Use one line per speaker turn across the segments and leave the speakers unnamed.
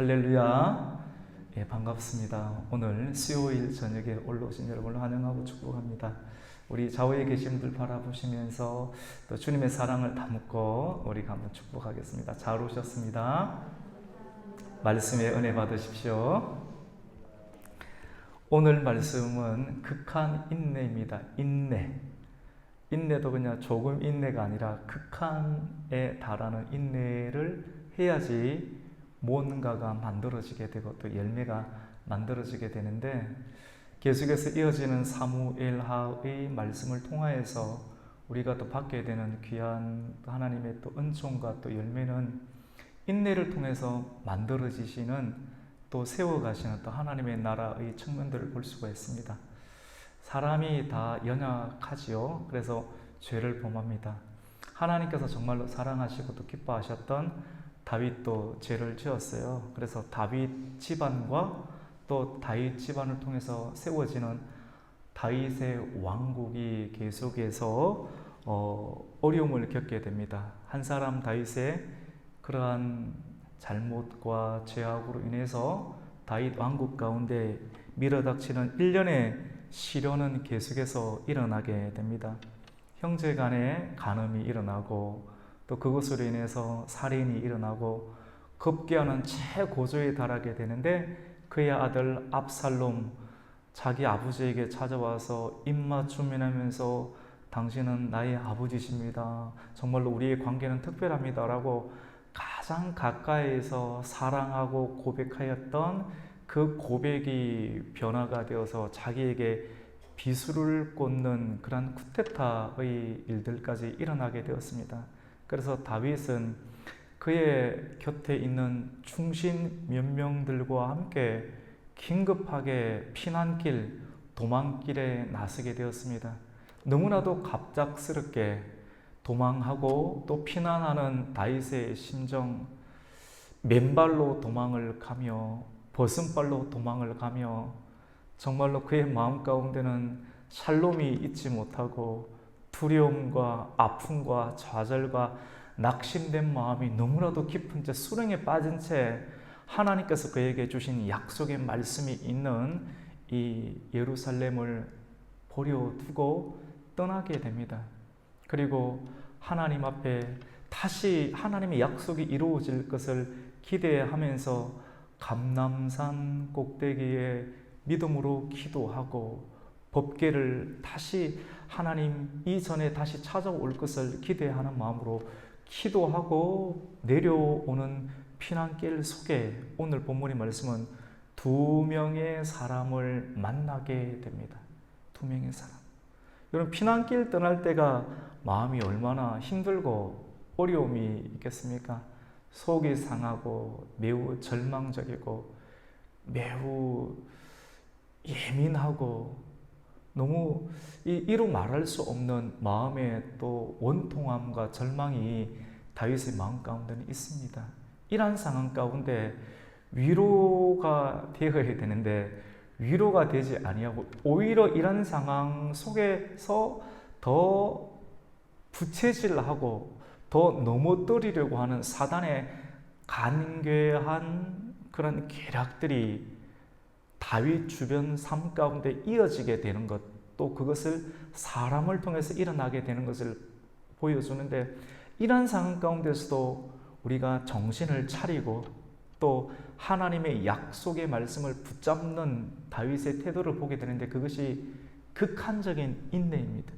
할렐루야. 예, 반갑습니다. 오늘 수요일 저녁에 올라오신 여러분을 환영하고 축복합니다. 우리 좌우에 계신 분들 바라보시면서 또 주님의 사랑을 담고 우리가 한번 축복하겠습니다. 잘 오셨습니다. 말씀의 은혜 받으십시오. 오늘 말씀은 극한 인내입니다. 인내도 그냥 조금 인내가 아니라 극한에 달하는 인내를 해야지 뭔가가 만들어지게 되고 또 열매가 만들어지게 되는데, 계속해서 이어지는 사무엘하의 말씀을 통하여서 우리가 또 받게 되는 귀한 하나님의 또 은총과 또 열매는 인내를 통해서 만들어지시는, 또 세워가시는 또 하나님의 나라의 측면들을 볼 수가 있습니다. 사람이 다 연약하지요. 그래서 죄를 범합니다. 하나님께서 정말로 사랑하시고 또 기뻐하셨던 다윗도 죄를 지었어요. 그래서 다윗 집안과 또 다윗 집안을 통해서 세워지는 다윗의 왕국이 계속해서 어려움을 겪게 됩니다. 한 사람 다윗의 그러한 잘못과 죄악으로 인해서 다윗 왕국 가운데 밀어닥치는 일련의 시련은 계속해서 일어나게 됩니다. 형제 간의 간음이 일어나고, 또 그것으로 인해서 살인이 일어나고 급기야는 최고조에 달하게 되는데, 그의 아들 압살롬 자기 아버지에게 찾아와서 입맞춤하면서 당신은 나의 아버지십니다. 정말로 우리의 관계는 특별합니다. 라고 가장 가까이서 사랑하고 고백하였던 그 고백이 변화가 되어서 자기에게 비수를 꽂는 그런 쿠데타의 일들까지 일어나게 되었습니다. 그래서 다윗은 그의 곁에 있는 충신 몇 명들과 함께 긴급하게 피난길, 도망길에 나서게 되었습니다. 너무나도 갑작스럽게 도망하고 또 피난하는 다윗의 심정, 맨발로 도망을 가며 벗은발로 도망을 가며, 정말로 그의 마음 가운데는 샬롬이 있지 못하고 두려움과 아픔과 좌절과 낙심된 마음이 너무나도 깊은 채 수렁에 빠진 채 하나님께서 그에게 주신 약속의 말씀이 있는 이 예루살렘을 버려두고 떠나게 됩니다. 그리고 하나님 앞에 다시 하나님의 약속이 이루어질 것을 기대하면서 감람산 꼭대기에 믿음으로 기도하고 법궤를 다시 하나님 이전에 다시 찾아올 것을 기대하는 마음으로 기도하고 내려오는 피난길 속에 오늘 본문의 말씀은 두 명의 사람을 만나게 됩니다. 두 명의 사람. 여러분, 피난길 떠날 때가 마음이 얼마나 힘들고 어려움이 있겠습니까? 속이 상하고 매우 절망적이고 매우 예민하고 너무 이루 말할 수 없는 마음의 또 원통함과 절망이 다윗의 마음 가운데는 있습니다. 이러한 상황 가운데 위로가 되어야 되는데 위로가 되지 아니하고 오히려 이런 상황 속에서 더 부채질하고 더 넘어뜨리려고 하는 사단의 간괴한 그런 계략들이 다윗 주변 삶 가운데 이어지게 되는 것, 또 그것을 사람을 통해서 일어나게 되는 것을 보여주는데, 이러한 상황 가운데서도 우리가 정신을 차리고 또 하나님의 약속의 말씀을 붙잡는 다윗의 태도를 보게 되는데, 그것이 극한적인 인내입니다.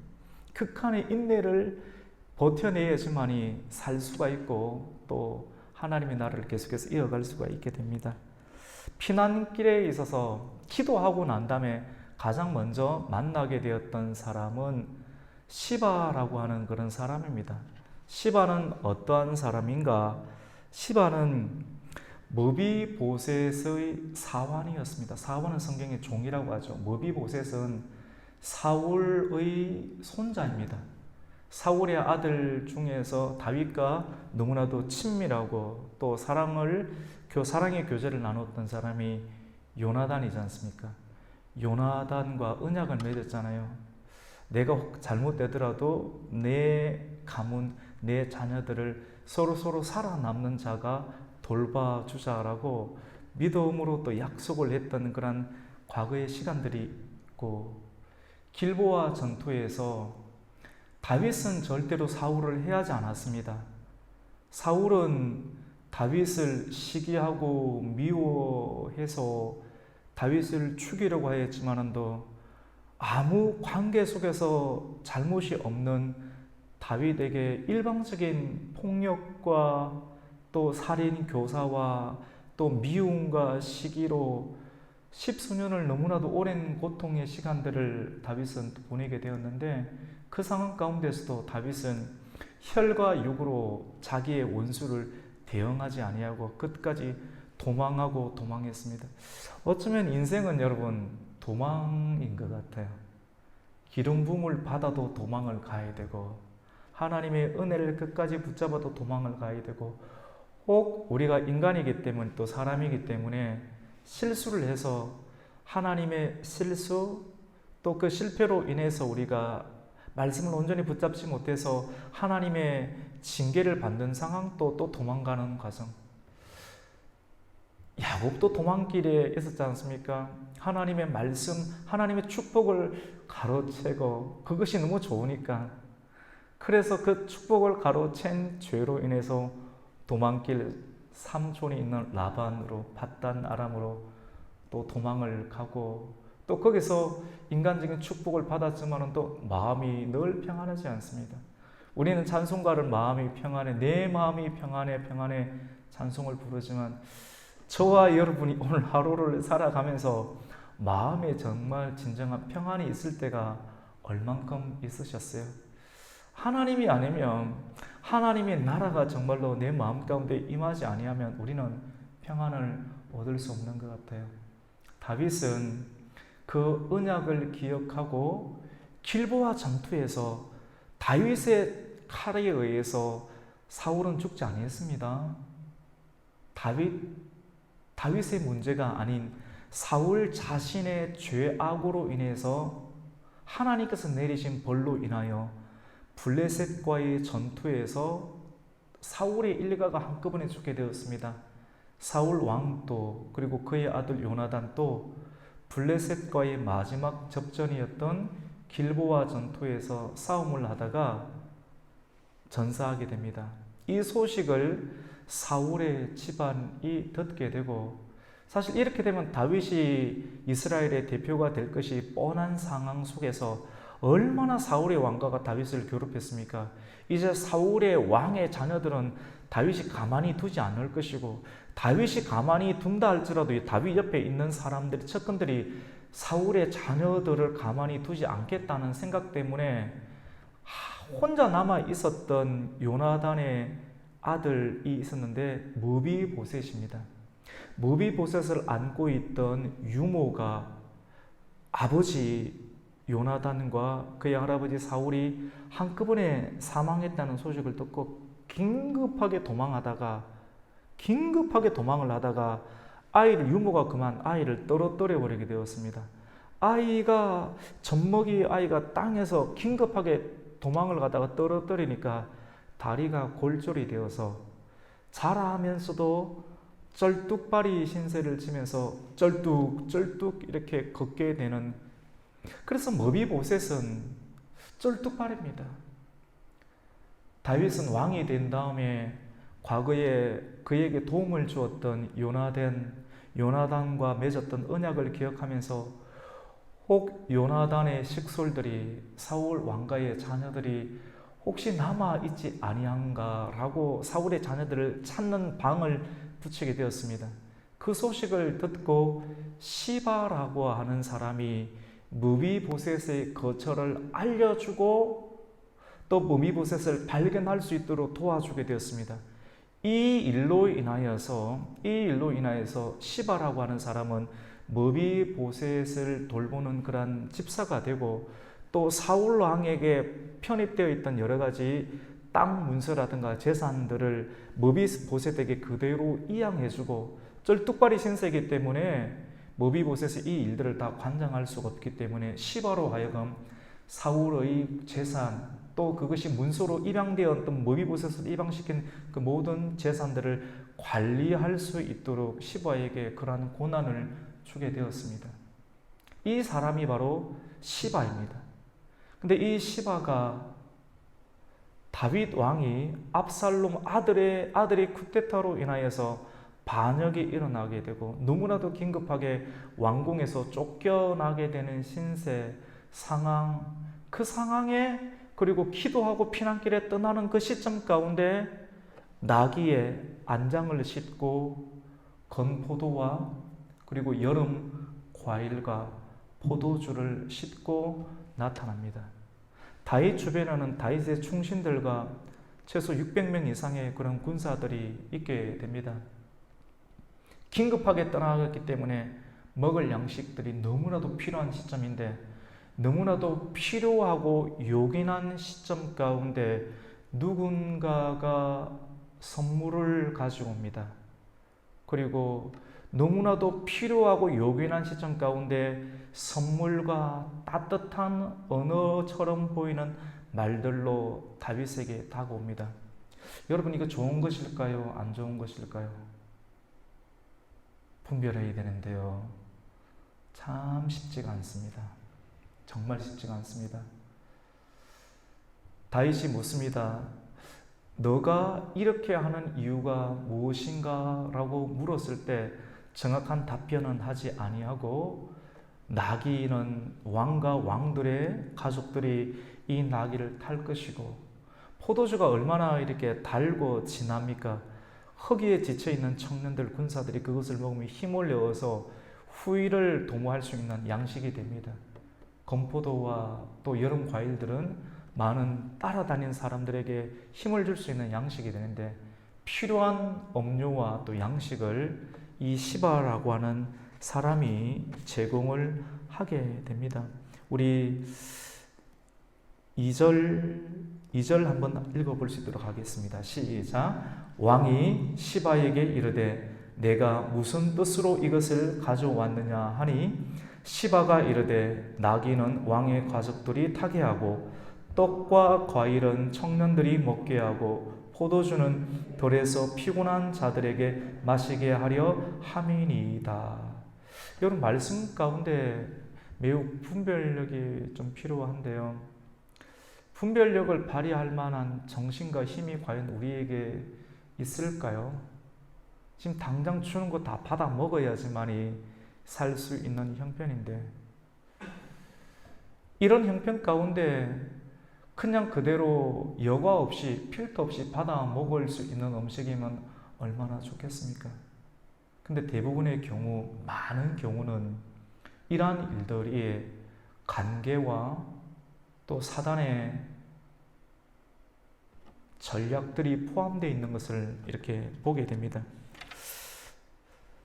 극한의 인내를 버텨내야지만이 살 수가 있고 또 하나님의 나라를 계속해서 이어갈 수가 있게 됩니다. 피난길에 있어서 기도하고 난 다음에 가장 먼저 만나게 되었던 사람은 시바라고 하는 그런 사람입니다. 시바는 어떠한 사람인가? 시바는 머비보셋의 사환이었습니다. 사환은 성경의 종이라고 하죠. 머비보셋은 사울의 손자입니다. 사울의 아들 중에서 다윗과 너무나도 친밀하고 또 사랑의 교제를 나눴던 사람이 요나단이지 않습니까? 요나단과 언약을 맺었잖아요. 내가 잘못되더라도 내 가문, 내 자녀들을 서로 살아남는 자가 돌봐주자라고 믿음으로 또 약속을 했던 그런 과거의 시간들이 있고, 길보아 전투에서 다윗은 절대로 사울을 해하지 않았습니다. 사울은 다윗을 시기하고 미워해서 다윗을 죽이려고 하였지만도 아무 관계 속에서 잘못이 없는 다윗에게 일방적인 폭력과 또 살인 교사와 또 미움과 시기로 십수년을 너무나도 오랜 고통의 시간들을 다윗은 보내게 되었는데, 그 상황 가운데서도 다윗은 혈과 육으로 자기의 원수를 대응하지 아니하고 끝까지 도망하고 도망했습니다. 어쩌면 인생은 여러분 도망인 것 같아요. 기름 부음을 받아도 도망을 가야 되고, 하나님의 은혜를 끝까지 붙잡아도 도망을 가야 되고, 혹 우리가 인간이기 때문에 또 사람이기 때문에 실수를 해서 하나님의 실수 또 그 실패로 인해서 우리가 말씀을 온전히 붙잡지 못해서 하나님의 징계를 받는 상황, 또 도망가는 과정. 야곱도 도망길에 있었지 않습니까? 하나님의 말씀, 하나님의 축복을 가로채고 그것이 너무 좋으니까, 그래서 그 축복을 가로챈 죄로 인해서 도망길 삼촌이 있는 라반으로, 밧단 아람으로 또 도망을 가고, 또 거기서 인간적인 축복을 받았지만 또 마음이 늘 평안하지 않습니다. 우리는 찬송가를 마음이 평안해, 내 마음이 평안해, 평안해 찬송을 부르지만, 저와 여러분이 오늘 하루를 살아가면서 마음에 정말 진정한 평안이 있을 때가 얼만큼 있으셨어요? 하나님이 아니면, 하나님의 나라가 정말로 내 마음 가운데 임하지 아니하면 우리는 평안을 얻을 수 없는 것 같아요. 다윗은 그 언약을 기억하고 길보아 전투에서 다윗의 칼에 의해서 사울은 죽지 아니했습니다. 다윗의 문제가 아닌 사울 자신의 죄악으로 인해서 하나님께서 내리신 벌로 인하여 블레셋과의 전투에서 사울의 일가가 한꺼번에 죽게 되었습니다. 사울 왕도 그리고 그의 아들 요나단도 블레셋과의 마지막 접전이었던 길보아 전투에서 싸움을 하다가 전사하게 됩니다. 이 소식을 사울의 집안이 듣게 되고, 사실 이렇게 되면 다윗이 이스라엘의 대표가 될 것이 뻔한 상황 속에서 얼마나 사울의 왕가가 다윗을 괴롭혔습니까? 이제 사울의 왕의 자녀들은 다윗이 가만히 두지 않을 것이고, 다윗이 가만히 둔다 할지라도 다윗 옆에 있는 사람들이, 측근들이 사울의 자녀들을 가만히 두지 않겠다는 생각 때문에 혼자 남아 있었던 요나단의 아들이 있었는데 무비보셋입니다. 무비보셋을 안고 있던 유모가 아버지 요나단과 그의 할아버지 사울이 한꺼번에 사망했다는 소식을 듣고 긴급하게 도망을 하다가 유모가 그만 아이를 떨어뜨려 버리게 되었습니다. 젖먹이 아이가 땅에서 긴급하게 도망을 가다가 떨어뜨리니까 다리가 골절이 되어서 자라면서도 쩔뚝발이 신세를 지면서 쩔뚝쩔뚝 이렇게 걷게 되는, 그래서 머비보셋은 쩔뚝발입니다. 다윗은 왕이 된 다음에 과거에 그에게 도움을 주었던 요나단과 맺었던 언약을 기억하면서 혹 요나단의 식솔들이, 사울 왕가의 자녀들이 혹시 남아있지 아니한가라고 사울의 자녀들을 찾는 방을 붙이게 되었습니다. 그 소식을 듣고 시바라고 하는 사람이 무비보셋의 거처를 알려주고 또 무비보셋을 발견할 수 있도록 도와주게 되었습니다. 이 일로 인하여서 시바라고 하는 사람은 무비보셋을 돌보는 그런 집사가 되고, 또 사울 왕에게 편입되어 있던 여러 가지 땅 문서라든가 재산들을 무비보셋에게 그대로 이양해주고, 쩔뚝발이 신세이기 때문에 무비보셋이 이 일들을 다 관장할 수가 없기 때문에 시바로 하여금 사울의 재산, 또 그것이 문서로 입양되었던 모비보셋으로 입양시킨 그 모든 재산들을 관리할 수 있도록 시바에게 그러한 고난을 주게 되었습니다. 이 사람이 바로 시바입니다. 근데 이 시바가 다윗 왕이 압살롬 아들의 쿠데타로 인하여서 반역이 일어나게 되고 너무나도 긴급하게 왕궁에서 쫓겨나게 되는 신세 상황, 그 상황에 그리고 기도하고 피난길에 떠나는 그 시점 가운데 나귀에 안장을 싣고 건포도와 그리고 여름 과일과 포도주를 싣고 나타납니다. 다윗 주변에는 다윗의 충신들과 최소 600명 이상의 그런 군사들이 있게 됩니다. 긴급하게 떠나갔기 때문에 먹을 양식들이 너무나도 필요한 시점인데 너무나도 필요하고 요긴한 시점 가운데 누군가가 선물을 가지고 옵니다. 그리고 너무나도 필요하고 요긴한 시점 가운데 선물과 따뜻한 언어처럼 보이는 말들로 다윗에게 다가옵니다. 여러분, 이거 좋은 것일까요? 안 좋은 것일까요? 분별해야 되는데요. 참 쉽지가 않습니다. 정말 쉽지가 않습니다. 다윗이 묻습니다. 너가 이렇게 하는 이유가 무엇인가? 라고 물었을 때 정확한 답변은 하지 아니하고 나귀는 왕과 왕들의 가족들이 이 나귀를 탈 것이고 포도주가 얼마나 이렇게 달고 진합니까? 허기에 지쳐있는 청년들, 군사들이 그것을 먹으면 힘을 내어서 후일을 도모할 수 있는 양식이 됩니다. 건포도와 또 여름 과일들은 많은 따라다니는 사람들에게 힘을 줄 수 있는 양식이 되는데 필요한 음료와 또 양식을 이 시바라고 하는 사람이 제공을 하게 됩니다. 우리 2절 한번 읽어볼 수 있도록 하겠습니다. 시작. 왕이 시바에게 이르되 내가 무슨 뜻으로 이것을 가져왔느냐 하니 시바가 이르되 나귀는 왕의 가족들이 타게 하고 떡과 과일은 청년들이 먹게 하고 포도주는 들에서 피곤한 자들에게 마시게 하려 함이니이다. 여러분, 말씀 가운데 매우 분별력이 좀 필요한데요. 분별력을 발휘할 만한 정신과 힘이 과연 우리에게 있을까요? 지금 당장 주는 거 다 받아 먹어야지만이 살 수 있는 형편인데 이런 형편 가운데 그냥 그대로 여과 없이 필터 없이 받아 먹을 수 있는 음식이면 얼마나 좋겠습니까? 근데 대부분의 경우, 많은 경우는 이러한 일들이 관계와 또 사단의 전략들이 포함되어 있는 것을 이렇게 보게 됩니다.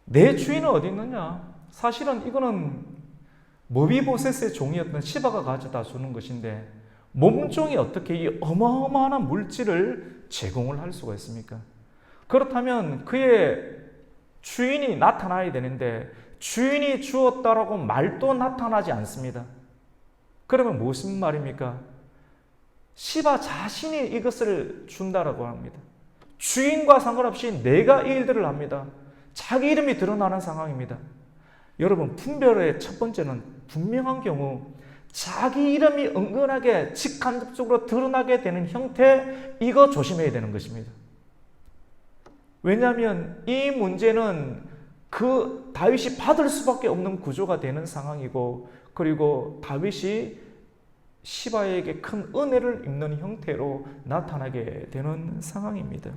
내 주인은 어디 있느냐? 사실은 이거는 모비보셋의 종이었던 시바가 가져다 주는 것인데 몸종이 어떻게 이 어마어마한 물질을 제공을 할 수가 있습니까? 그렇다면 그의 주인이 나타나야 되는데 주인이 주었다라고 말도 나타나지 않습니다. 그러면 무슨 말입니까? 시바 자신이 이것을 준다라고 합니다. 주인과 상관없이 내가 이 일들을 합니다. 자기 이름이 드러나는 상황입니다. 여러분, 분별의 첫 번째는 분명한 경우 자기 이름이 은근하게 직간접적으로 드러나게 되는 형태, 이거 조심해야 되는 것입니다. 왜냐하면 이 문제는 그 다윗이 받을 수밖에 없는 구조가 되는 상황이고, 그리고 다윗이 시바에게 큰 은혜를 입는 형태로 나타나게 되는 상황입니다.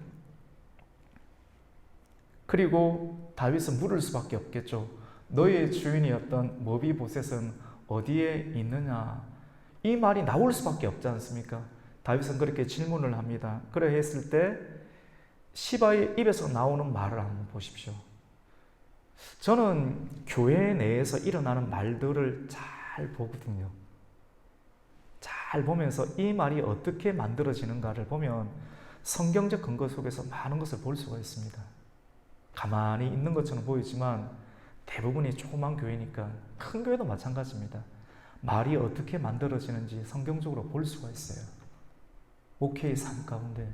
그리고 다윗은 물을 수밖에 없겠죠. 너의 주인이었던 모비보셋은 어디에 있느냐? 이 말이 나올 수밖에 없지 않습니까? 다윗은 그렇게 질문을 합니다. 그래 했을 때 시바의 입에서 나오는 말을 한번 보십시오. 저는 교회 내에서 일어나는 말들을 잘 보거든요. 잘 보면서 이 말이 어떻게 만들어지는가를 보면 성경적 근거 속에서 많은 것을 볼 수가 있습니다. 가만히 있는 것처럼 보이지만 대부분이 조그만 교회니까, 큰 교회도 마찬가지입니다. 말이 어떻게 만들어지는지 성경적으로 볼 수가 있어요. 목회의 삶 가운데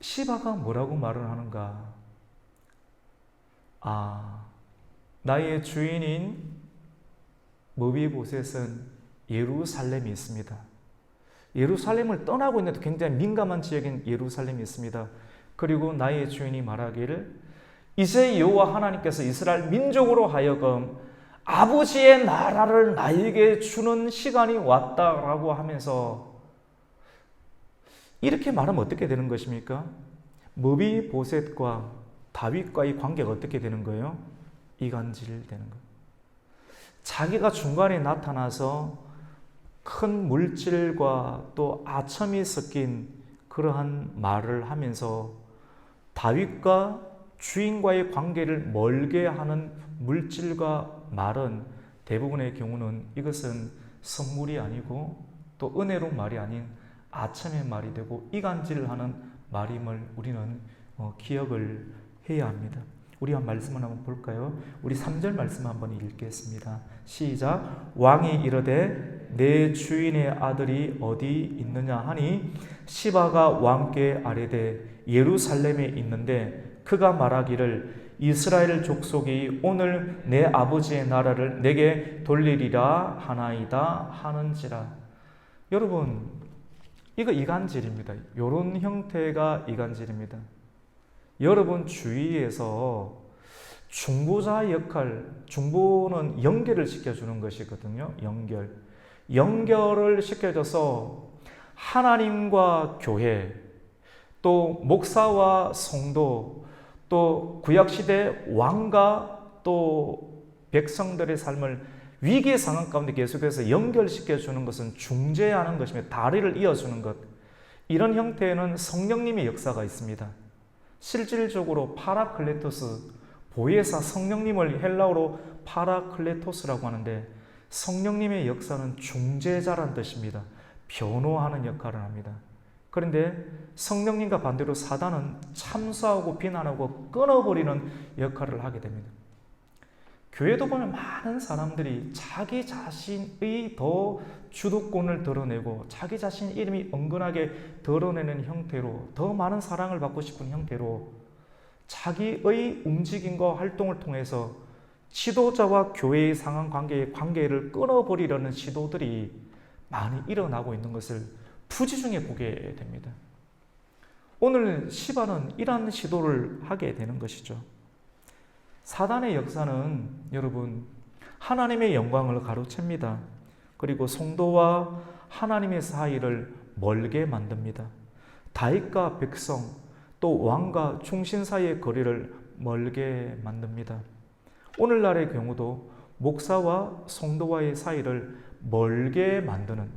시바가 뭐라고 말을 하는가? 나의 주인인 머비보셋은 예루살렘이 있습니다. 예루살렘을 떠나고 있는데 굉장히 민감한 지역인 예루살렘이 있습니다. 그리고 나의 주인이 말하기를 이제 여호와 하나님께서 이스라엘 민족으로 하여금 아버지의 나라를 나에게 주는 시간이 왔다라고 하면서 이렇게 말하면 어떻게 되는 것입니까? 머비보셋과 다윗과의 관계가 어떻게 되는 거예요? 이간질 되는 거예요. 자기가 중간에 나타나서 큰 물질과 또 아첨이 섞인 그러한 말을 하면서 다윗과 주인과의 관계를 멀게 하는 물질과 말은 대부분의 경우는 이것은 선물이 아니고 또 은혜로운 말이 아닌 아첨의 말이 되고 이간질을 하는 말임을 우리는 기억을 해야 합니다. 우리 한 말씀을 한번 볼까요? 우리 3절 말씀 한번 읽겠습니다. 시작. 왕이 이르되 내 주인의 아들이 어디 있느냐 하니 시바가 왕께 아뢰되 예루살렘에 있는데 그가 말하기를 이스라엘 족속이 오늘 내 아버지의 나라를 내게 돌리리라 하나이다 하는지라. 여러분, 이거 이간질입니다. 이런 형태가 이간질입니다. 여러분 주위에서 중보자 역할, 중보는 연결을 시켜주는 것이거든요. 연결을 시켜줘서 하나님과 교회, 또 목사와 성도, 또 구약시대 왕과 또 백성들의 삶을 위기의 상황 가운데 계속해서 연결시켜주는 것은 중재하는 것이며 다리를 이어주는 것. 이런 형태에는 성령님의 역사가 있습니다. 실질적으로 파라클레토스, 보혜사 성령님을 헬라어로 파라클레토스라고 하는데 성령님의 역사는 중재자란 뜻입니다. 변호하는 역할을 합니다. 그런데 성령님과 반대로 사단은 참수하고 비난하고 끊어버리는 역할을 하게 됩니다. 교회도 보면 많은 사람들이 자기 자신의 더 주도권을 드러내고 자기 자신 이름이 은근하게 드러내는 형태로 더 많은 사랑을 받고 싶은 형태로 자기의 움직임과 활동을 통해서 지도자와 교회의 상황 관계의 관계를 끊어버리려는 시도들이 많이 일어나고 있는 것을 부지중에 보게 됩니다. 오늘 시바는 이러한 시도를 하게 되는 것이죠. 사단의 역사는 여러분 하나님의 영광을 가로챕니다. 그리고 성도와 하나님의 사이를 멀게 만듭니다. 다윗과 백성 또 왕과 충신 사이의 거리를 멀게 만듭니다. 오늘날의 경우도 목사와 성도와의 사이를 멀게 만드는,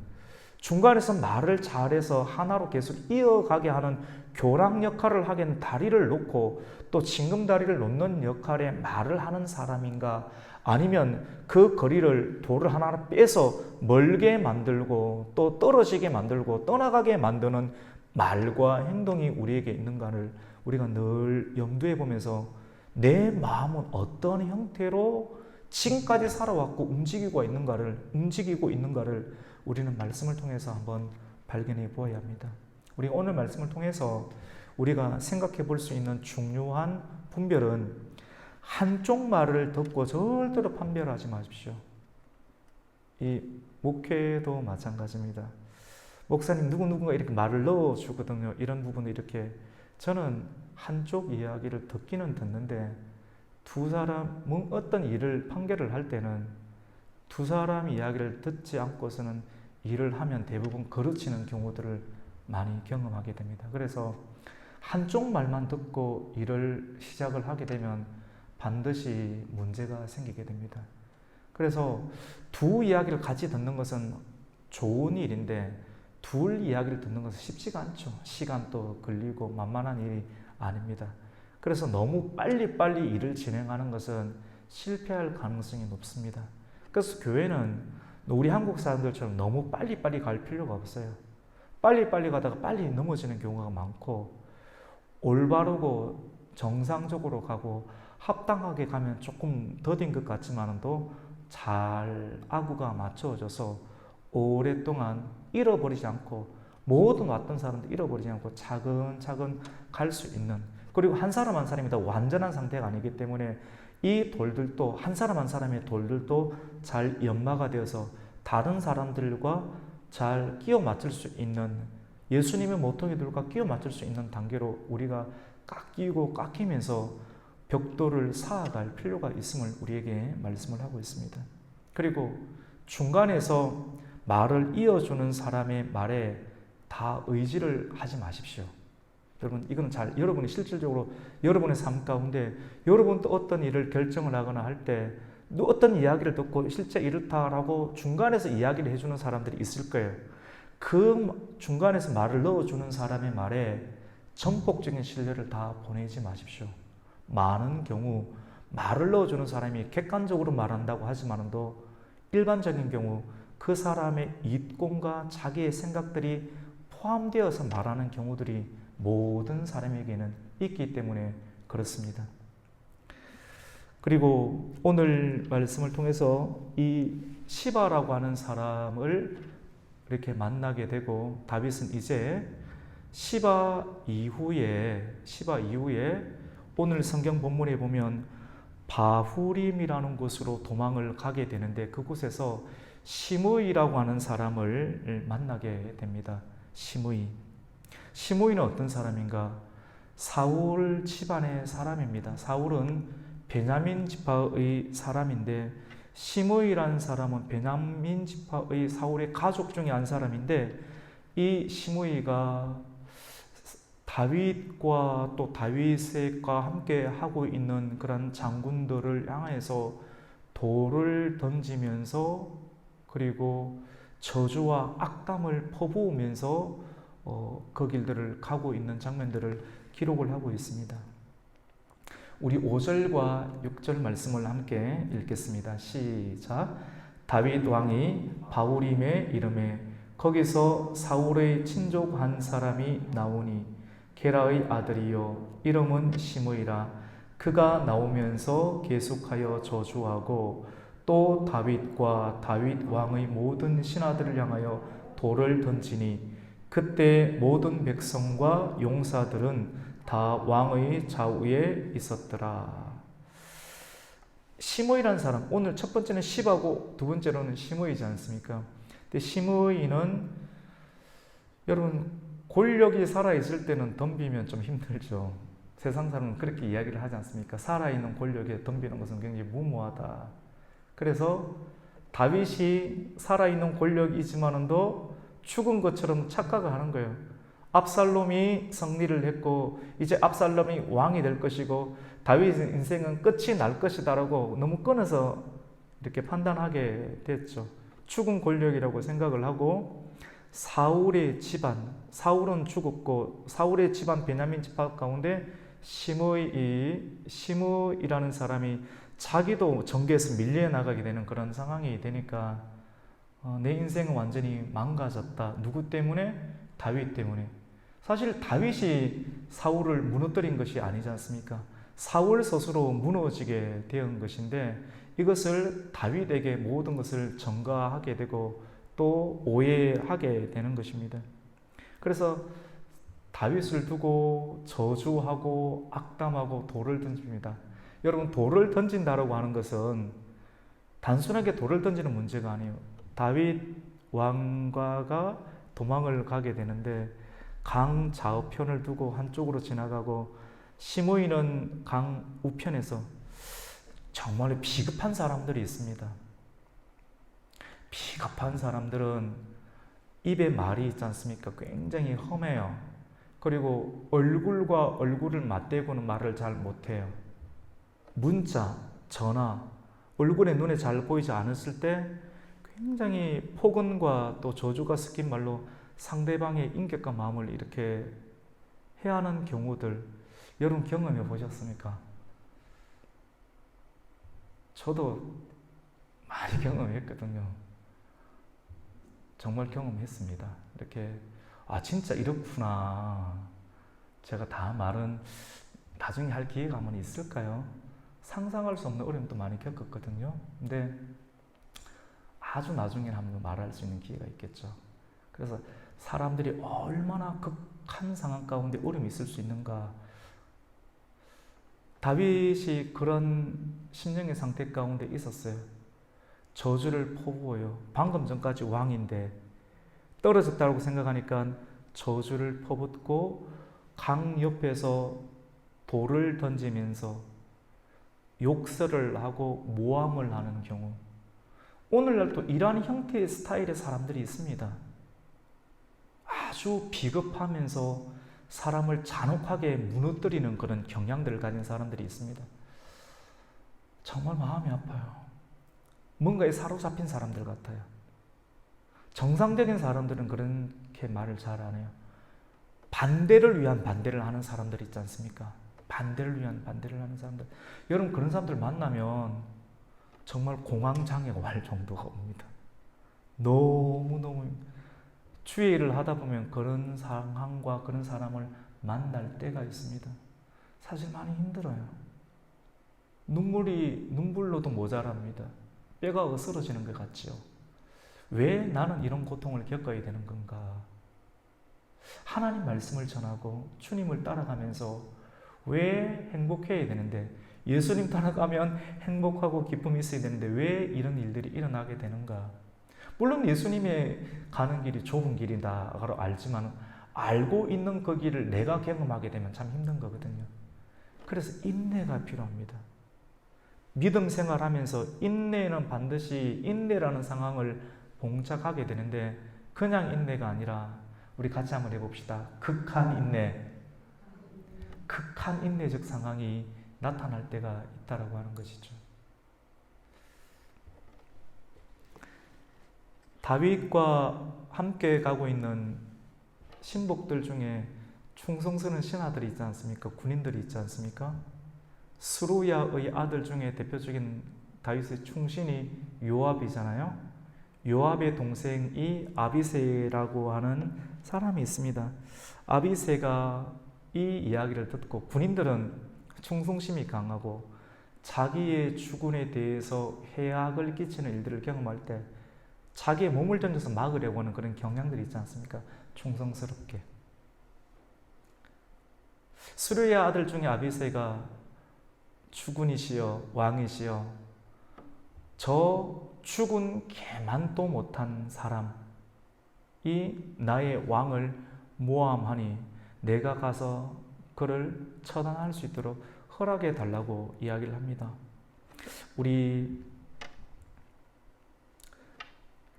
중간에서 말을 잘해서 하나로 계속 이어가게 하는 교랑 역할을 하기에는 다리를 놓고 또 징금다리를 놓는 역할의 말을 하는 사람인가, 아니면 그 거리를 돌을 하나 빼서 멀게 만들고 또 떨어지게 만들고 떠나가게 만드는 말과 행동이 우리에게 있는가를 우리가 늘 염두에 보면서 내 마음은 어떤 형태로 지금까지 살아왔고 움직이고 있는가를 우리는 말씀을 통해서 한번 발견해 보아야 합니다. 우리 오늘 말씀을 통해서 우리가 생각해 볼 수 있는 중요한 분별은 한쪽 말을 듣고 절대로 판별하지 마십시오. 이 목회도 마찬가지입니다. 목사님 누군가 이렇게 말을 넣어주거든요. 이런 부분을 이렇게 저는 한쪽 이야기를 듣기는 듣는데 두 사람 어떤 일을 판결을 할 때는 두 사람 이야기를 듣지 않고서는 일을 하면 대부분 거르치는 경우들을 많이 경험하게 됩니다. 그래서 한쪽 말만 듣고 일을 시작을 하게 되면 반드시 문제가 생기게 됩니다. 그래서 두 이야기를 같이 듣는 것은 좋은 일인데 둘 이야기를 듣는 것은 쉽지가 않죠. 시간도 걸리고 만만한 일이 아닙니다. 그래서 너무 빨리빨리 일을 진행하는 것은 실패할 가능성이 높습니다. 그래서 교회는 우리 한국 사람들처럼 너무 빨리빨리 갈 필요가 없어요. 빨리빨리 가다가 빨리 넘어지는 경우가 많고 올바르고 정상적으로 가고 합당하게 가면 조금 더딘 것 같지만도 잘 아구가 맞춰져서 오랫동안 잃어버리지 않고, 모든 왔던 사람들 잃어버리지 않고 차근차근 갈 수 있는, 그리고 한 사람 한 사람이 다 완전한 상태가 아니기 때문에 이 돌들도, 한 사람 한 사람의 돌들도 잘 연마가 되어서 다른 사람들과 잘 끼워 맞출 수 있는, 예수님의 모퉁이들과 끼워 맞출 수 있는 단계로 우리가 깎이면서 벽돌을 쌓아갈 필요가 있음을 우리에게 말씀을 하고 있습니다. 그리고 중간에서 말을 이어주는 사람의 말에 다 의지를 하지 마십시오. 여러분, 이건 여러분이 실질적으로 여러분의 삶 가운데 여러분도 어떤 일을 결정을 하거나 할 때 어떤 이야기를 듣고 실제 이렇다라고 중간에서 이야기를 해주는 사람들이 있을 거예요. 그 중간에서 말을 넣어주는 사람의 말에 전폭적인 신뢰를 다 보내지 마십시오. 많은 경우 말을 넣어주는 사람이 객관적으로 말한다고 하지만도 일반적인 경우 그 사람의 이권과 자기의 생각들이 포함되어서 말하는 경우들이 모든 사람에게는 있기 때문에 그렇습니다. 그리고 오늘 말씀을 통해서 이 시바라고 하는 사람을 이렇게 만나게 되고, 다윗은 이제 시바 이후에 오늘 성경 본문에 보면 바후림이라는 곳으로 도망을 가게 되는데, 그곳에서 시므이라고 하는 사람을 만나게 됩니다. 시므이는 어떤 사람인가? 사울 집안의 사람입니다. 사울은 베냐민 지파의 사람인데, 시므이라는 사람은 베냐민 지파의 사울의 가족 중에 한 사람인데, 이 시므이가 다윗과 또 다윗과 함께 하고 있는 그런 장군들을 향해서 돌을 던지면서, 그리고 저주와 악담을 퍼부으면서 그 길들을 가고 있는 장면들을 기록을 하고 있습니다. 우리 5절과 6절 말씀을 함께 읽겠습니다. 시작. 다윗 왕이 바후림에 이르매 거기서 사울의 친족 한 사람이 나오니 게라의 아들이요 이름은 시므이라. 그가 나오면서 계속하여 저주하고 또 다윗과 다윗 왕의 모든 신하들을 향하여 돌을 던지니 그때 모든 백성과 용사들은 다 왕의 좌우에 있었더라. 시므이라는 사람, 오늘 첫 번째는 시바고 두 번째로는 시므이지 않습니까? 근데 시므이는, 여러분, 권력이 살아있을 때는 덤비면 좀 힘들죠. 세상 사람은 그렇게 이야기를 하지 않습니까? 살아있는 권력에 덤비는 것은 굉장히 무모하다. 그래서 다윗이 살아있는 권력이지만도 죽은 것처럼 착각을 하는 거예요. 압살롬이 승리를 했고 이제 압살롬이 왕이 될 것이고 다윗의 인생은 끝이 날 것이다라고 너무 끊어서 이렇게 판단하게 됐죠. 죽은 권력이라고 생각을 하고, 사울의 집안, 사울은 죽었고 사울의 집안 베냐민 지파 가운데 시므이라는 사람이 자기도 정계에서 밀려나가게 되는 그런 상황이 되니까 내 인생은 완전히 망가졌다. 누구 때문에? 다윗 때문에. 사실 다윗이 사울을 무너뜨린 것이 아니지 않습니까? 사울 스스로 무너지게 된 것인데 이것을 다윗에게 모든 것을 전가하게 되고 또 오해하게 되는 것입니다. 그래서 다윗을 두고 저주하고 악담하고 돌을 던집니다. 여러분, 돌을 던진다라고 하는 것은 단순하게 돌을 던지는 문제가 아니에요. 다윗 왕가가 도망을 가게 되는데 강 좌우편을 두고 한쪽으로 지나가고, 시므이는 강 우편에서 정말 비겁한 사람들이 있습니다. 비겁한 사람들은 입에 말이 있지 않습니까? 굉장히 험해요. 그리고 얼굴과 얼굴을 맞대고는 말을 잘 못해요. 문자, 전화, 얼굴에 눈에 잘 보이지 않았을 때 굉장히 폭언과 또 저주가 섞인 말로 상대방의 인격과 마음을 이렇게 해하는 경우들, 여러분 경험해 보셨습니까? 저도 많이 경험했거든요. 정말 경험했습니다. 이렇게 진짜 이렇구나. 제가 다 말은 나중에 할 기회가 한번 있을까요? 상상할 수 없는 어려움도 많이 겪었거든요. 근데 아주 나중에 한번 말할 수 있는 기회가 있겠죠. 그래서 사람들이 얼마나 극한 상황 가운데 어려움이 있을 수 있는가. 다윗이 그런 심령의 상태 가운데 있었어요. 저주를 퍼부어요. 방금 전까지 왕인데 떨어졌다고 생각하니까 저주를 퍼붓고 강 옆에서 돌을 던지면서 욕설을 하고 모함을 하는 경우, 오늘날도 이러한 형태의 스타일의 사람들이 있습니다. 아주 비겁하면서 사람을 잔혹하게 무너뜨리는 그런 경향들을 가진 사람들이 있습니다. 정말 마음이 아파요. 뭔가에 사로잡힌 사람들 같아요. 정상적인 사람들은 그렇게 말을 잘 안 해요. 반대를 위한 반대를 하는 사람들 있지 않습니까? 반대를 위한 반대를 하는 사람들. 여러분, 그런 사람들 만나면 정말 공황장애가 올 정도가 옵니다. 너무너무 주의 일을 하다 보면 그런 상황과 그런 사람을 만날 때가 있습니다. 사실 많이 힘들어요. 눈물로도 모자랍니다. 뼈가 으스러지는 것 같지요. 왜 나는 이런 고통을 겪어야 되는 건가? 하나님 말씀을 전하고 주님을 따라가면서 왜 행복해야 되는데, 예수님 따라가면 행복하고 기쁨이 있어야 되는데 왜 이런 일들이 일어나게 되는가? 물론 예수님의 가는 길이 좁은 길이다라고 알지만 알고 있는 그 길을 내가 경험하게 되면 참 힘든 거거든요. 그래서 인내가 필요합니다. 믿음 생활하면서 인내는 반드시 인내라는 상황을 봉착하게 되는데, 그냥 인내가 아니라 우리 같이 한번 해봅시다. 극한 인내. 극한 인내적 상황이 나타날 때가 있다라고 하는 것이죠. 다윗과 함께 가고 있는 신복들 중에 충성스러운 신하들이 있지 않습니까? 군인들이 있지 않습니까? 스루야의 아들 중에 대표적인 다윗의 충신이 요압이잖아요. 요압의 동생이 아비새라고 하는 사람이 있습니다. 아비새가 이 이야기를 듣고, 군인들은 충성심이 강하고 자기의 주군에 대해서 해악을 끼치는 일들을 경험할 때 자기의 몸을 던져서 막으려고 하는 그런 경향들이 있지 않습니까? 충성스럽게. 스루야 아들 중에 아비새가 주군이시여 왕이시여, 저 죽은 개만도 못한 사람이 나의 왕을 모함하니 내가 가서 그를 처단할 수 있도록 허락해 달라고 이야기를 합니다. 우리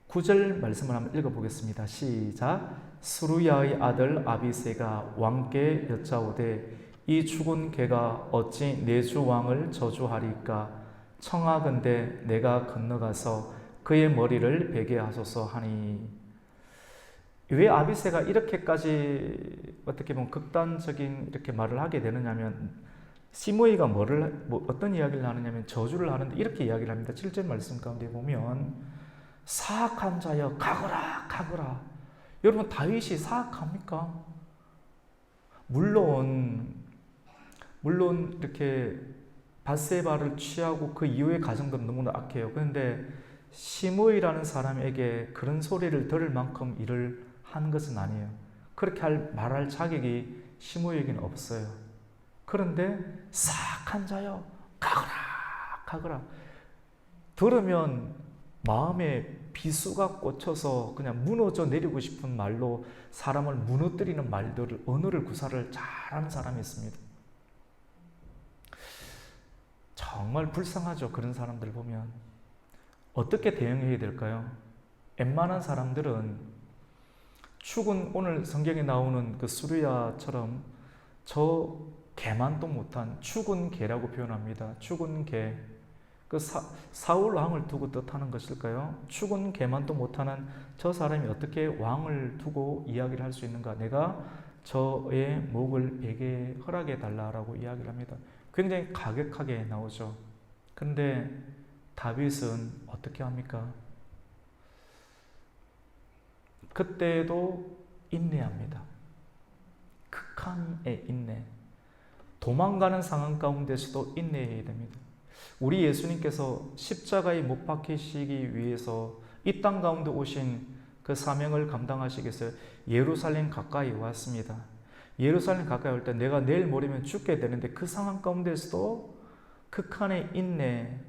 9절 말씀을 한번 읽어보겠습니다. 시작. 스루야의 아들 아비새가 왕께 여짜오되 이 죽은 개가 어찌 내 주 왕을 저주하리까? 청하건대 내가 건너가서 그의 머리를 베게 하소서 하니. 왜 아비새가 이렇게까지 어떻게 보면 극단적인 이렇게 말을 하게 되느냐면, 시므이가 어떤 이야기를 하느냐면 저주를 하는데 이렇게 이야기를 합니다. 7절 말씀 가운데 보면 사악한 자여 가거라 가거라. 여러분, 다윗이 사악합니까? 물론 이렇게 밧세바를 취하고 그 이후의 가정들은 너무나 악해요. 그런데 시므이라는 사람에게 그런 소리를 들을 만큼 일을 한 것은 아니에요. 그렇게 말할 자격이 시므이에게는 없어요. 그런데 사악한 자여 가거라 가거라. 들으면 마음에 비수가 꽂혀서 그냥 무너져 내리고 싶은 말로 사람을 무너뜨리는 말들을, 언어를 구사를 잘하는 사람이 있습니다. 정말 불쌍하죠. 그런 사람들 보면. 어떻게 대응해야 될까요? 웬만한 사람들은 오늘 성경에 나오는 그 수르야처럼 저 개만도 못한 죽은 개라고 표현합니다. 죽은 개. 그 사울 왕을 두고 뜻하는 것일까요? 죽은 개만도 못하는 저 사람이 어떻게 왕을 두고 이야기를 할 수 있는가? 내가 저의 목을 베게 허락해 달라라고 이야기를 합니다. 굉장히 가격하게 나오죠. 그런데 다윗은 어떻게 합니까? 그때도 인내합니다. 극한의 인내. 도망가는 상황 가운데서도 인내해야 됩니다. 우리 예수님께서 십자가에 못 박히시기 위해서 이 땅 가운데 오신 그 사명을 감당하시기 위해서 예루살렘 가까이 왔습니다. 예루살렘 가까이 올 때 내가 내일 모레면 죽게 되는데 그 상황 가운데서도 극한의 인내,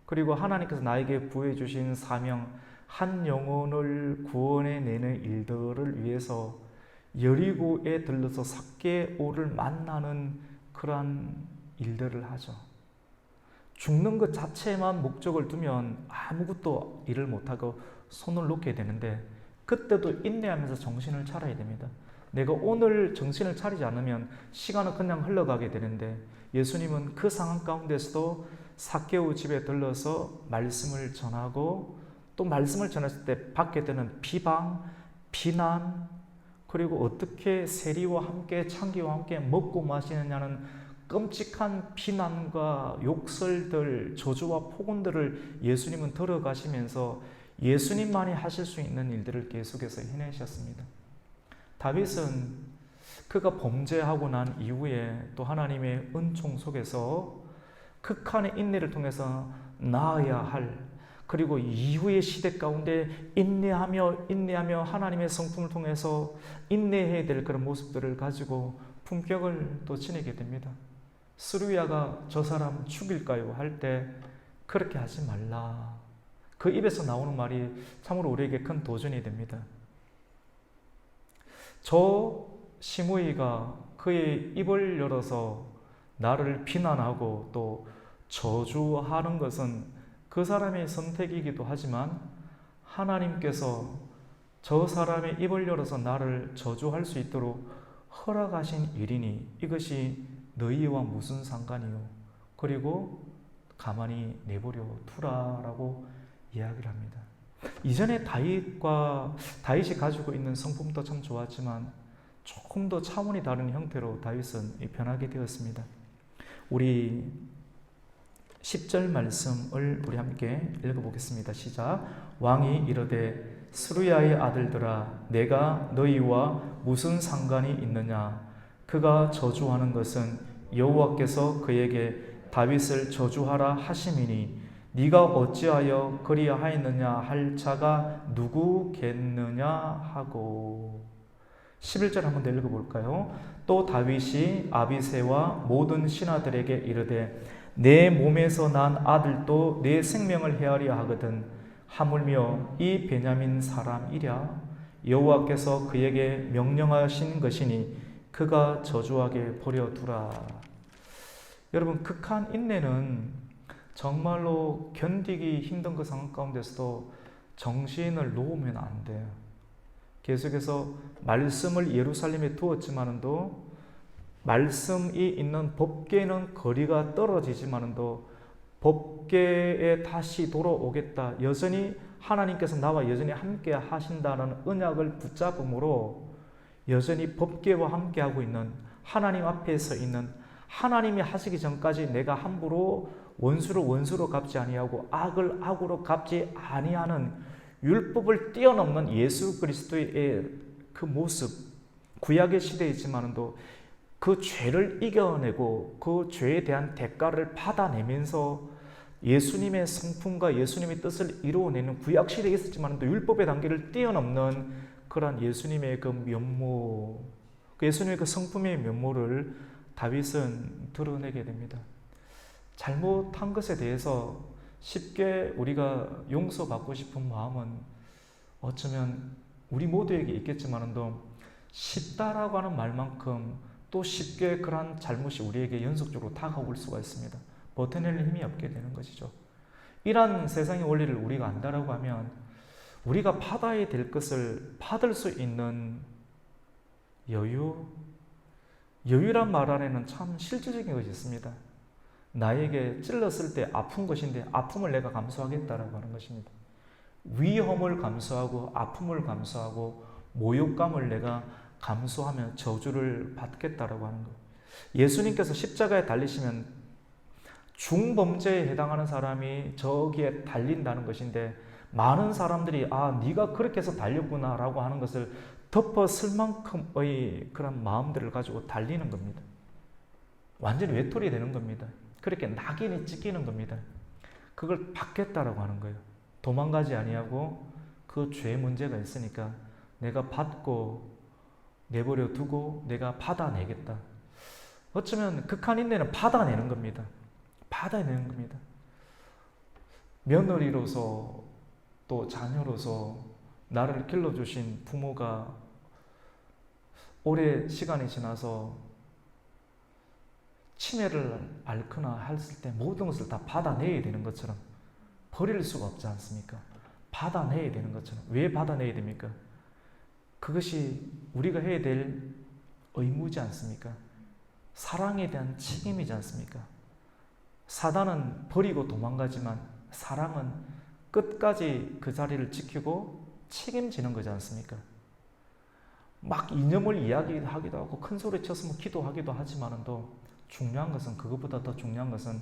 그리고 하나님께서 나에게 부여해 주신 사명, 한 영혼을 구원해내는 일들을 위해서 여리고에 들러서 삭개오를 만나는 그러한 일들을 하죠. 죽는 것 자체만 목적을 두면 아무것도 일을 못하고 손을 놓게 되는데, 그때도 인내하면서 정신을 차려야 됩니다. 내가 오늘 정신을 차리지 않으면 시간은 그냥 흘러가게 되는데, 예수님은 그 상황 가운데서도 삭개오 집에 들러서 말씀을 전하고, 또 말씀을 전했을 때 받게 되는 비방, 비난, 그리고 어떻게 세리와 함께 창기와 함께 먹고 마시느냐는 끔찍한 비난과 욕설들, 저주와 폭언들을 예수님은 들어가시면서 예수님만이 하실 수 있는 일들을 계속해서 해내셨습니다. 다윗은 그가 범죄하고 난 이후에 또 하나님의 은총 속에서 극한의 인내를 통해서 나아야 할, 그리고 이후의 시대 가운데 인내하며 하나님의 성품을 통해서 인내해야 될 그런 모습들을 가지고 품격을 또 지니게 됩니다. 스루야가 저 사람 죽일까요? 할 때 그렇게 하지 말라. 그 입에서 나오는 말이 참으로 우리에게 큰 도전이 됩니다. 저 시므이가 그의 입을 열어서 나를 비난하고 또 저주하는 것은 그 사람의 선택이기도 하지만 하나님께서 저 사람의 입을 열어서 나를 저주할 수 있도록 허락하신 일이니 이것이 너희와 무슨 상관이요? 그리고 가만히 내버려 두라라고 이야기를 합니다. 이전에 다윗이 가지고 있는 성품도 참 좋았지만 조금 더 차원이 다른 형태로 다윗은 변하게 되었습니다. 우리 10절 말씀을 우리 함께 읽어보겠습니다. 시작. 왕이 이르되 스루야의 아들들아 내가 너희와 무슨 상관이 있느냐? 그가 저주하는 것은 여호와께서 그에게 다윗을 저주하라 하심이니 네가 어찌하여 그리하였느냐 할 자가 누구겠느냐 하고. 11절 한번 더 읽어볼까요? 또 다윗이 아비새와 모든 신하들에게 이르되 내 몸에서 난 아들도 내 생명을 헤아려 하거든 하물며 이 베냐민 사람이랴. 여호와께서 그에게 명령하신 것이니 그가 저주하게 버려두라. 여러분, 극한 인내는 정말로 견디기 힘든 그 상황 가운데서도 정신을 놓으면 안 돼요. 계속해서 말씀을 예루살렘에 두었지만도 말씀이 있는 법궤는 거리가 떨어지지만도 법궤에 다시 돌아오겠다. 여전히 하나님께서 나와 여전히 함께 하신다는 언약을 붙잡음으로 여전히 법궤와 함께 하고 있는, 하나님 앞에 서 있는, 하나님이 하시기 전까지 내가 함부로 원수를 원수로 갚지 아니하고 악을 악으로 갚지 아니하는 율법을 뛰어넘는 예수 그리스도의 그 모습, 구약의 시대이지만도 그 죄를 이겨내고 그 죄에 대한 대가를 받아내면서 예수님의 성품과 예수님의 뜻을 이루어내는 구약 시대에 있었지만 또 율법의 단계를 뛰어넘는 그러한 예수님의 그 면모, 예수님의 그 성품의 면모를 다윗은 드러내게 됩니다. 잘못한 것에 대해서 쉽게 우리가 용서받고 싶은 마음은 어쩌면 우리 모두에게 있겠지만도 쉽다라고 하는 말만큼 또 쉽게 그러한 잘못이 우리에게 연속적으로 다가올 수가 있습니다. 버텨낼 힘이 없게 되는 것이죠. 이러한 세상의 원리를 우리가 안다라고 하면 우리가 받아야 될 것을 받을 수 있는 여유란 말 안에는 참 실질적인 것이 있습니다. 나에게 찔렀을 때 아픈 것인데 아픔을 내가 감수하겠다라고 하는 것입니다. 위험을 감수하고 아픔을 감수하고 모욕감을 내가 감수하며 저주를 받겠다라고 하는 것. 예수님께서 십자가에 달리시면 중범죄에 해당하는 사람이 저기에 달린다는 것인데 많은 사람들이 네가 그렇게 해서 달렸구나라고 하는 것을 덮어쓸 만큼의 그런 마음들을 가지고 달리는 겁니다. 완전히 외톨이 되는 겁니다. 그렇게 낙인이 찍히는 겁니다. 그걸 받겠다라고 하는 거예요. 도망가지 아니하고 그 죄 문제가 있으니까 내가 받고 내버려 두고 내가 받아내겠다. 어쩌면 극한 인내는 받아내는 겁니다. 받아내는 겁니다. 며느리로서 또 자녀로서 나를 길러주신 부모가 오래 시간이 지나서 치매를 앓거나 했을 때 모든 것을 다 받아내야 되는 것처럼 버릴 수가 없지 않습니까? 받아내야 되는 것처럼. 왜 받아내야 됩니까? 그것이 우리가 해야 될 의무지 않습니까? 사랑에 대한 책임이지 않습니까? 사단은 버리고 도망가지만 사랑은 끝까지 그 자리를 지키고 책임지는 거지 않습니까? 막 이념을 이야기하기도 하고 큰 소리 쳐서 기도하기도 하지만도 중요한 것은, 그것보다 더 중요한 것은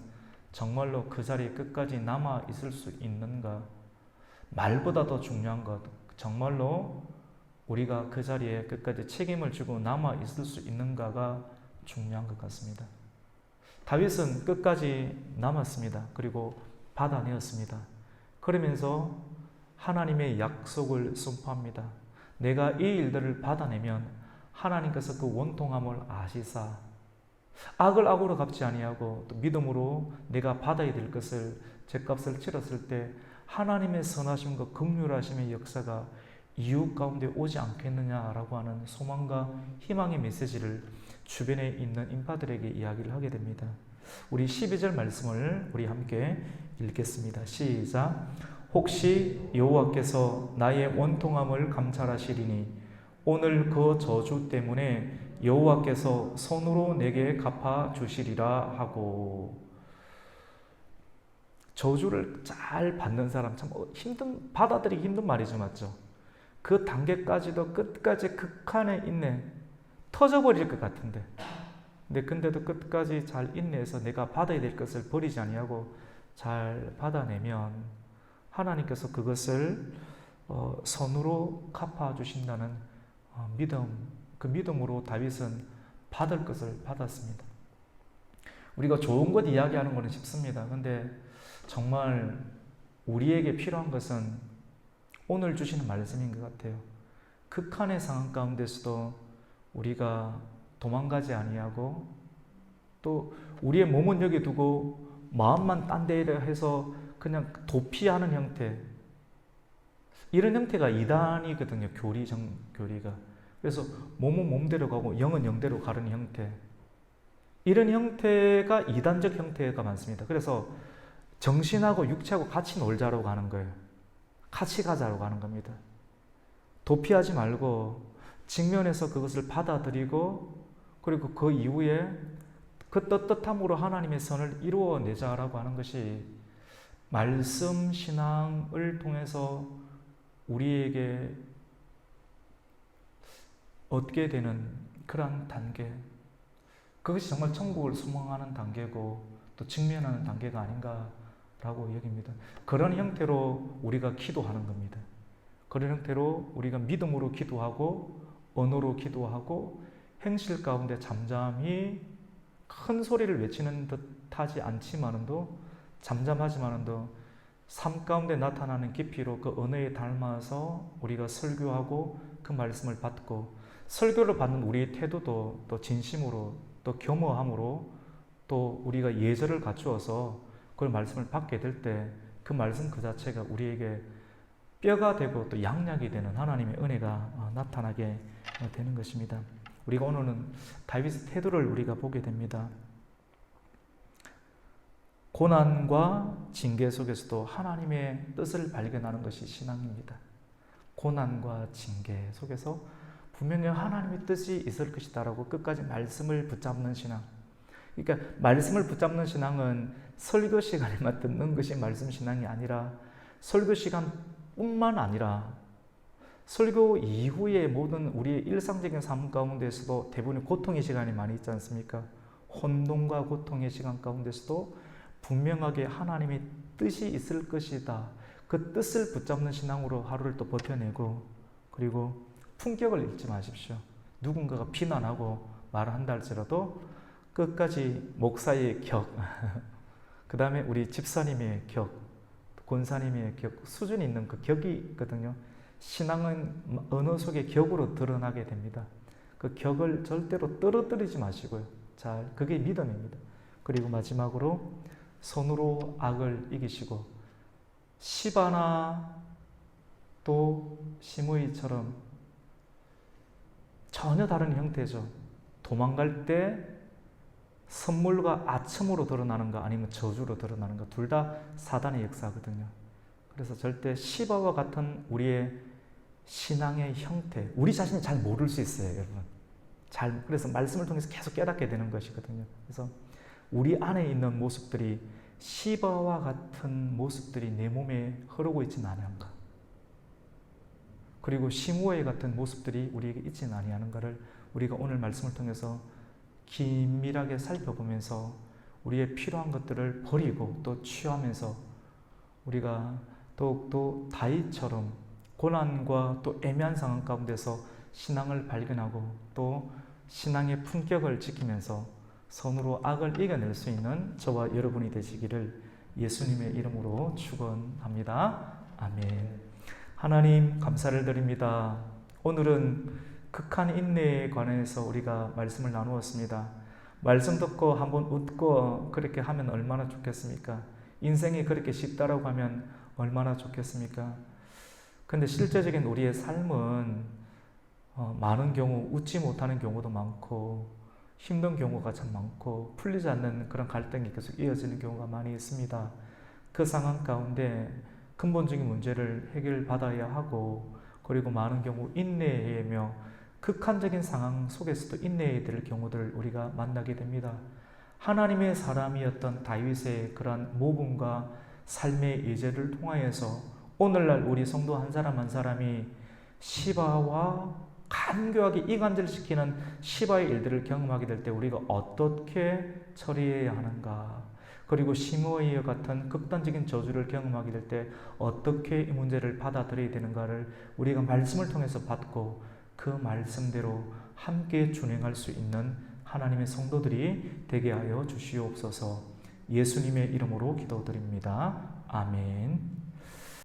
정말로 그 자리에 끝까지 남아 있을 수 있는가. 말보다 더 중요한 것, 정말로 우리가 그 자리에 끝까지 책임을 지고 남아 있을 수 있는가가 중요한 것 같습니다. 다윗은 끝까지 남았습니다. 그리고 받아내었습니다. 그러면서 하나님의 약속을 선포합니다. 내가 이 일들을 받아내면 하나님께서 그 원통함을 아시사 악을 악으로 갚지 아니하고 또 믿음으로 내가 받아야 될 것을 죗값을 치렀을 때 하나님의 선하심과 긍휼하심의 역사가 이웃 가운데 오지 않겠느냐라고 하는 소망과 희망의 메시지를 주변에 있는 인파들에게 이야기를 하게 됩니다. 우리 12절 말씀을 우리 함께 읽겠습니다. 시작. 혹시 여호와께서 나의 원통함을 감찰하시리니 오늘 그 저주 때문에 여호와께서 손으로 내게 갚아 주시리라 하고. 저주를 잘 받는 사람 참 받아들이기 힘든 말이죠, 맞죠? 그 단계까지도 끝까지 극한의 인내, 터져버릴 것 같은데, 근데도 끝까지 잘 인내해서 내가 받아야 될 것을 버리지 아니하고 잘 받아내면 하나님께서 그것을 선으로 갚아주신다는 믿음, 그 믿음으로 다윗은 받을 것을 받았습니다. 우리가 좋은 것 이야기하는 것은 쉽습니다. 근데 정말 우리에게 필요한 것은 오늘 주시는 말씀인 것 같아요. 극한의 상황 가운데서도 우리가 도망가지 아니하고 또 우리의 몸은 여기 두고 마음만 딴 데 해서 그냥 도피하는 형태, 이런 형태가 이단이거든요. 교리가. 그래서 몸은 몸대로 가고 영은 영대로 가는 형태, 이런 형태가 이단적 형태가 많습니다. 그래서 정신하고 육체하고 같이 놀자라고 하는 거예요. 같이 가자라고 하는 겁니다. 도피하지 말고 직면해서 그것을 받아들이고 그리고 그 이후에 그 떳떳함으로 하나님의 선을 이루어내자라고 하는 것이 말씀 신앙을 통해서 우리에게 얻게 되는 그러한 단계, 그것이 정말 천국을 소망하는 단계고 또 직면하는 단계가 아닌가라고 여깁니다. 그런 형태로 우리가 기도하는 겁니다. 그런 형태로 우리가 믿음으로 기도하고 언어로 기도하고 행실 가운데 잠잠히 큰 소리를 외치는 듯하지 않지만도 잠잠하지만도 삶 가운데 나타나는 깊이로 그 언어에 닮아서 우리가 설교하고 그 말씀을 받고, 설교를 받는 우리의 태도도 또 진심으로 또 겸허함으로 또 우리가 예절을 갖추어서 그 말씀을 받게 될 때 그 말씀 그 자체가 우리에게 뼈가 되고 또 양약이 되는 하나님의 은혜가 나타나게 되는 것입니다. 우리가 오늘은 다윗의 태도를 우리가 보게 됩니다. 고난과 징계 속에서도 하나님의 뜻을 발견하는 것이 신앙입니다. 고난과 징계 속에서 분명히 하나님의 뜻이 있을 것이다라고 끝까지 말씀을 붙잡는 신앙. 그러니까 말씀을 붙잡는 신앙은 설교 시간에만 듣는 것이 말씀 신앙이 아니라 설교 시간뿐만 아니라 설교 이후의 모든 우리의 일상적인 삶 가운데서도 대부분 고통의 시간이 많이 있지 않습니까? 혼돈과 고통의 시간 가운데서도 분명하게 하나님의 뜻이 있을 것이다. 그 뜻을 붙잡는 신앙으로 하루를 또 버텨내고, 그리고 품격을 잃지 마십시오. 누군가가 비난하고 말을 한다 할지라도 끝까지 목사의 격, 그 다음에 우리 집사님의 격, 권사님의 격, 수준이 있는 그 격이 있거든요. 신앙은 언어 속의 격으로 드러나게 됩니다. 그 격을 절대로 떨어뜨리지 마시고요. 잘, 그게 믿음입니다. 그리고 마지막으로 손으로 악을 이기시고 시바나 또 시므이처럼 전혀 다른 형태죠. 도망갈 때 선물과 아첨으로 드러나는가 아니면 저주로 드러나는가 둘 다 사단의 역사거든요. 그래서 절대 시바와 같은 우리의 신앙의 형태, 우리 자신이 잘 모를 수 있어요, 여러분. 그래서 말씀을 통해서 계속 깨닫게 되는 것이거든요. 그래서 우리 안에 있는 모습들이 시바와 같은 모습들이 내 몸에 흐르고 있지는 아니한가. 그리고 시므이 같은 모습들이 우리에게 있지는 아니하는가를 우리가 오늘 말씀을 통해서 긴밀하게 살펴보면서 우리의 필요한 것들을 버리고 또 취하면서 우리가 더욱더 다윗처럼 고난과 또 애매한 상황 가운데서 신앙을 발견하고 또 신앙의 품격을 지키면서 손으로 악을 이겨낼 수 있는 저와 여러분이 되시기를 예수님의 이름으로 축원합니다. 아멘. 하나님 감사를 드립니다. 오늘은 극한 인내에 관해서 우리가 말씀을 나누었습니다. 말씀 듣고 한번 웃고 그렇게 하면 얼마나 좋겠습니까? 인생이 그렇게 쉽다라고 하면 얼마나 좋겠습니까? 근데 실제적인 우리의 삶은 많은 경우 웃지 못하는 경우도 많고 힘든 경우가 참 많고 풀리지 않는 그런 갈등이 계속 이어지는 경우가 많이 있습니다. 그 상황 가운데 근본적인 문제를 해결받아야 하고 그리고 많은 경우 인내하며 극한적인 상황 속에서도 인내해야 될 경우들을 우리가 만나게 됩니다. 하나님의 사람이었던 다윗의 그러한 모범과 삶의 예제를 통하여서 오늘날 우리 성도 한 사람 한 사람이 시바와 간교하게 이간질시키는 시바의 일들을 경험하게 될 때 우리가 어떻게 처리해야 하는가, 그리고 시므이와 같은 극단적인 저주를 경험하게 될 때 어떻게 이 문제를 받아들여야 되는가를 우리가 말씀을 통해서 받고 그 말씀대로 함께 준행할 수 있는 하나님의 성도들이 되게 하여 주시옵소서. 예수님의 이름으로 기도드립니다. 아멘.